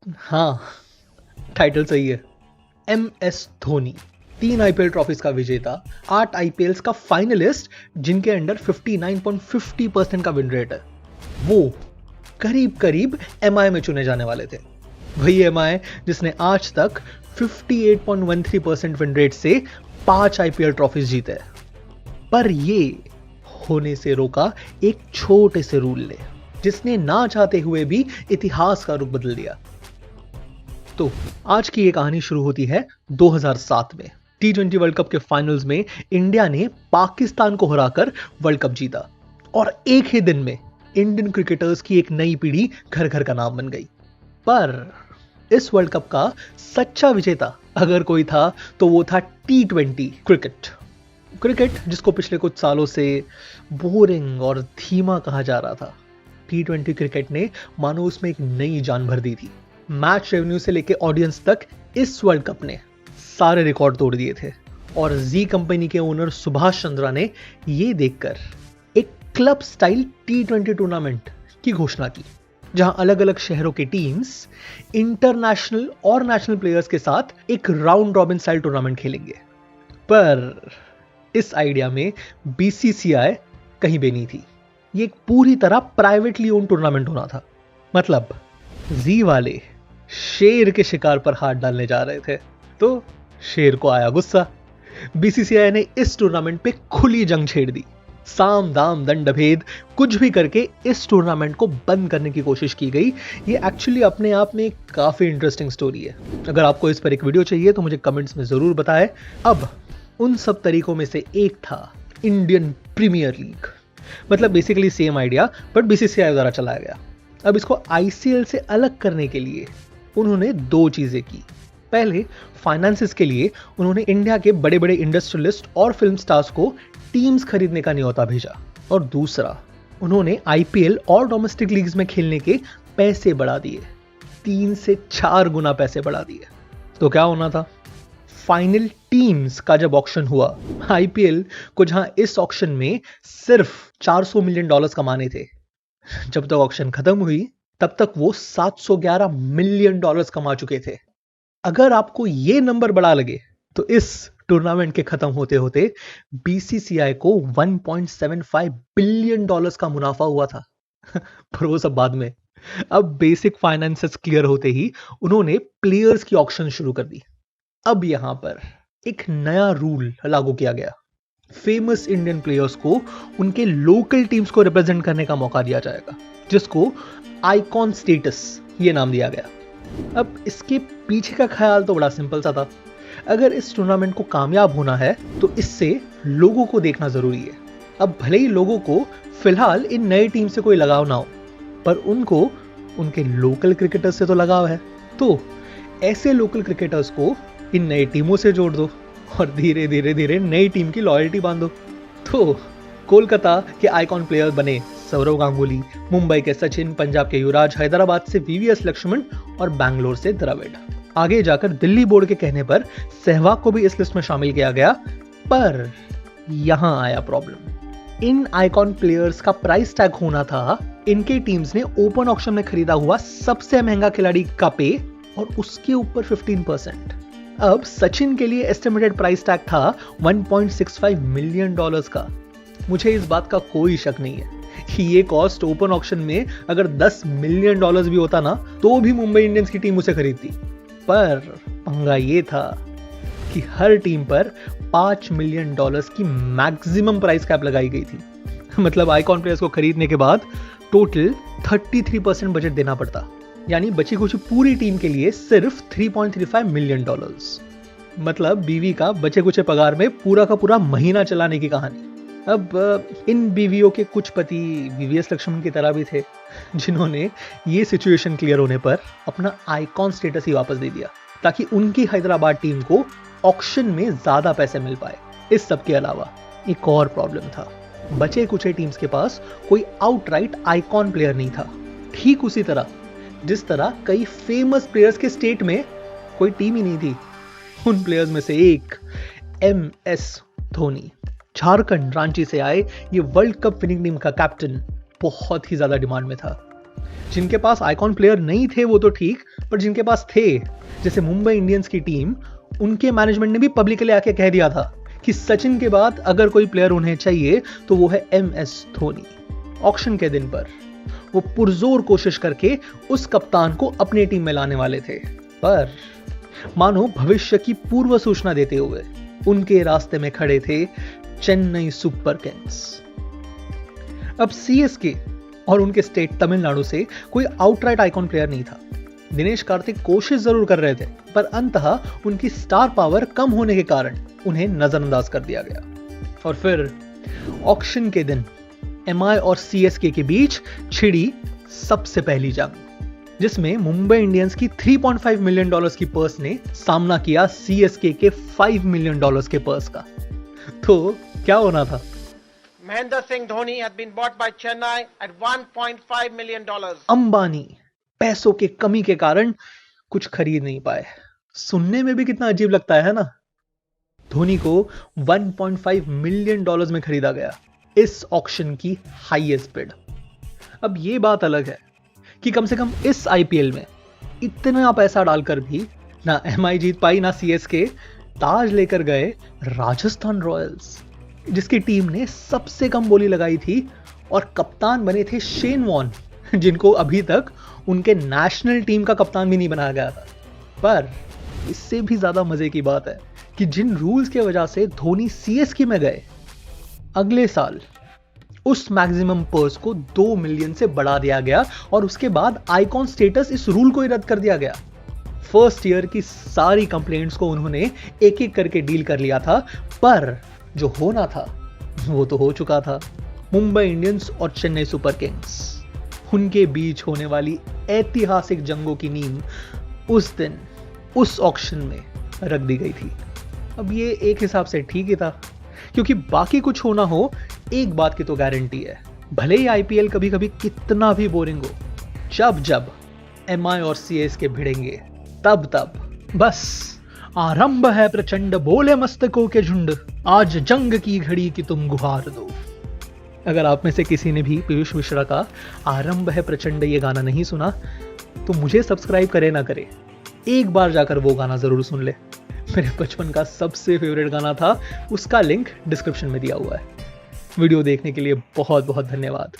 हाँ, टाइटल सही है। MS धोनी 3 आईपीएल ट्रॉफीज का विजेता, 8 आईपीएल्स का फाइनलिस्ट, जिनके अंडर 59.50% का विन रेट है। वो करीब करीब एमआई में चुने जाने वाले थे। वही एमआई जिसने आज तक 58.13% विन रेट से 5 आईपीएल ट्रॉफीज जीते हैं। पर ये होने से रोका एक छोटे से रूल ने, जिसने ना चाहते हुए भी इतिहास का रुख बदल दिया। तो आज की ये कहानी शुरू होती है 2007 में। T20 वर्ल्ड कप के फाइनल्स में इंडिया ने पाकिस्तान को हराकर वर्ल्ड कप जीता और एक ही दिन में इंडियन क्रिकेटर्स की एक नई पीढ़ी घर घर का नाम बन गई। पर इस वर्ल्ड कप का सच्चा विजेता अगर कोई था तो वो था T20 क्रिकेट जिसको पिछले कुछ सालों से बोरिंग और धीमा कहा जा रहा था। T20 क्रिकेट ने मानो उसमें एक नई जान भर दी थी। मैच रेवेन्यू से लेके ऑडियंस तक इस वर्ल्ड कप ने सारे रिकॉर्ड तोड़ दिए थे और जी कंपनी के ओनर सुभाष चंद्रा ने ये देखकर एक क्लब स्टाइल T20 टूर्नामेंट की घोषणा की, जहां अलग अलग शहरों की टीम्स इंटरनेशनल और नेशनल प्लेयर्स के साथ एक राउंड रॉबिन स्टाइल टूर्नामेंट खेलेंगे। पर इस आइडिया में BCCI कहीं भी नहीं थी। ये एक पूरी तरह प्राइवेटली ओन टूर्नामेंट होना था। मतलब जी वाले शेर के शिकार पर हाथ डालने जा रहे थे तो शेर को आया गुस्सा। BCCI ने इस टूर्नामेंट पे खुली जंग छेड़ दी। साम दाम दंड भेद कुछ भी करके इस टूर्नामेंट को बंद करने की कोशिश की गई। ये एक्चुअली अपने आप में काफी इंटरेस्टिंग स्टोरी है। अगर आपको इस पर एक वीडियो चाहिए तो मुझे कमेंट्स में जरूर बताएं। अब उन सब तरीकों में से एक था इंडियन प्रीमियर लीग। मतलब basically same idea but BCCI द्वारा चलाया गया। अब इसको ICL से अलग करने के लिए उन्होंने 2 चीजें की। पहले फाइनेंसेस के लिए उन्होंने इंडिया के बड़े बड़े इंडस्ट्रियलिस्ट और फिल्म स्टार्स को टीम्स खरीदने का न्योता भेजा, और दूसरा उन्होंने IPL और डोमेस्टिक लीग्स में खेलने के पैसे बढ़ा दिए। 3 से 4 गुना पैसे बढ़ा दिए। तो क्या होना था? फाइनल टीम्स का जब ऑक्शन हुआ, IPL को जहां इस ऑक्शन में सिर्फ $400 मिलियन कमाने थे, जब तक ऑक्शन खत्म हुई तब तक वो $711 मिलियन कमा चुके थे। अगर आपको ये नंबर बड़ा लगे तो इस टूर्नामेंट के खत्म होते होते BCCI को $1.75 बिलियन का मुनाफा हुआ था। पर वो सब बाद में। अब बेसिक फाइनेंसेस क्लियर होते ही उन्होंने प्लेयर्स की ऑक्शन शुरू कर दी। अब यहां पर एक नया रूल लागू किया गया। फेमस इंडियन प्लेयर्स को उनके लोकल टीम्स को रिप्रेजेंट करने का मौका दिया जाएगा, जिसको आइकॉन स्टेटस ये नाम दिया गया। अब इसके पीछे का ख्याल तो बड़ा सिंपल सा था। अगर इस टूर्नामेंट को कामयाब होना है तो इससे लोगों को देखना जरूरी है। अब भले ही लोगों को फिलहाल इन नई टीम से कोई लगाव ना हो, पर उनको उनके लोकल क्रिकेटर्स से तो लगाव है। तो ऐसे लोकल क्रिकेटर्स को इन नई टीमों से जोड़ दो और धीरे धीरे धीरे नई टीम की लॉयल्टी बांधो। तो कोलकाता के आइकॉन प्लेयर बने सौरव गांगुली, मुंबई के सचिन, पंजाब के युवराज, हैदराबाद से VVS लक्ष्मण और बैंगलोर से द्रविड़। आगे जाकर दिल्ली बोर्ड के कहने पर सहवाग को भी इस लिस्ट में शामिल किया गया। पर यहां आया प्रॉब्लम। इन आइकॉन प्लेयर्स का प्राइस टैग होना था इनके टीम्स ने ओपन ऑक्शन में खरीदा हुआ सबसे महंगा खिलाड़ी का पे और उसके ऊपर 15%। अब सचिन के लिए एस्टिमेटेड प्राइस टैग था $1.65 मिलियन का। मुझे इस बात का कोई शक नहीं है कि ये कॉस्ट ओपन ऑक्शन में अगर $10 मिलियन भी होता ना तो भी मुंबई इंडियंस की टीम उसे खरीदती। पर पंगा ये था कि हर टीम पर $5 मिलियन की मैक्सिमम प्राइस कैप लगाई गई थी। मतलब आइकॉन प्लेयर्स को खरीदने के बाद टोटल 33% बजट देना पड़ता, यानी बची कुछ पूरी टीम के लिए सिर्फ $3.35 मिलियन। मतलब बीवी का बचे कुछ पगार में पूरा का पूरा महीना चलाने की कहानी। अब इन बीवियों के कुछ पति VVS लक्ष्मण की तरह भी थे, जिन्होंने ये सिचुएशन क्लियर होने पर अपना आइकॉन स्टेटस ही वापस दे दिया ताकि उनकी हैदराबाद टीम को ऑक्शन में ज्यादा पैसे मिल पाए। इस सब के अलावा एक और प्रॉब्लम था। बचे कुछ टीम्स के पास कोई आउटराइट आइकॉन प्लेयर नहीं था। ठीक उसी तरह जिस तरह कई फेमस प्लेयर्स के स्टेट में कोई टीम ही नहीं थी। उन प्लेयर्स में से एक MS धोनी, झारखंड रांची से आए ये वर्ल्ड कप विनिंग टीम का कैप्टन बहुत ही ज्यादा डिमांड में था। जिनके पास आइकॉन प्लेयर नहीं थे वो तो ठीक, पर जिनके पास थे, जैसे मुंबई इंडियंस की टीम, उनके मैनेजमेंट ने भी पब्लिकली आके कह दिया था कि सचिन के बाद अगर कोई प्लेयर उन्हें चाहिए तो वो है MS धोनी। ऑक्शन के दिन पर वो पुरजोर कोशिश करके उस कप्तान को अपनी टीम में लाने वाले थे, पर मानो भविष्य की पूर्व सूचना देते हुए उनके रास्ते में खड़े थे चेन्नई सुपर किंग्स। अब CSK और उनके स्टेट तमिलनाडु से कोई आउटराइट आइकॉन प्लेयर नहीं था। दिनेश कार्तिक कोशिश जरूर कर रहे थे, पर अंततः उनकी स्टार पावर कम होने के कारण उन्हें नजरअंदाज कर दिया गया। और फिर ऑक्शन के दिन MI और CSK के बीच छिड़ी सबसे पहली जंग, जिसमें मुंबई इंडियंस की $3.5 मिलियन की पर्स ने सामना किया CSK के $5 मिलियन के पर्स का। तो क्या होना था? Mahendra Singh Dhoni had been bought by Chennai at $1.5 million. Ambani पैसों के कमी के कारण कुछ खरीद नहीं पाए। सुनने में भी कितना अजीब लगता है ना? धोनी को $1.5 मिलियन में खरीदा गया, इस ऑक्शन की हाईएस्ट बिड। अब ये बात अलग है कि कम से कम इस IPL में इतना पैसा डालकर भी ना MI जीत पाई ना CSK, ताज लेकर गए राजस्थान रॉयल्स, जिसकी टीम ने सबसे कम बोली लगाई थी, और कप्तान बने थे शेन वॉर्न, जिनको अभी तक उनके नेशनल टीम का कप्तान भी नहीं बनाया गया था। पर इससे भी ज्यादा मजे की बात है कि जिन रूल्स की वजह से धोनी CSK में गए, अगले साल उस मैक्सिमम पर्स को 2 मिलियन से बढ़ा दिया गया और उसके बाद आइकॉन स्टेटस इस रूल को ही रद्द कर दिया गया। फर्स्ट ईयर की सारी कंप्लेंट्स को उन्होंने एक एक करके डील कर लिया था, पर जो होना था वो तो हो चुका था। मुंबई इंडियंस और चेन्नई सुपर किंग्स, उनके बीच होने वाली ऐतिहासिक जंगों की नींव उस दिन उस ऑक्शन में रख दी गई थी। अब ये एक हिसाब से ठीक ही था, क्योंकि बाकी कुछ होना हो, एक बात की तो गारंटी है, भले ही IPL कभी कभी कितना भी बोरिंग हो, जब जब MI और CSK भिड़ेंगे तब बस आरंभ है प्रचंड, बोले मस्तकों के झुंड, आज जंग की घड़ी की तुम गुहार दो। अगर आप में से किसी ने भी पीयूष मिश्रा का आरंभ है प्रचंड ये गाना नहीं सुना, तो मुझे सब्सक्राइब करे ना करे, एक बार जाकर वो गाना जरूर सुन ले। मेरे बचपन का सबसे फेवरेट गाना था, उसका लिंक डिस्क्रिप्शन में दिया हुआ है। वीडियो देखने के लिए बहुत बहुत धन्यवाद।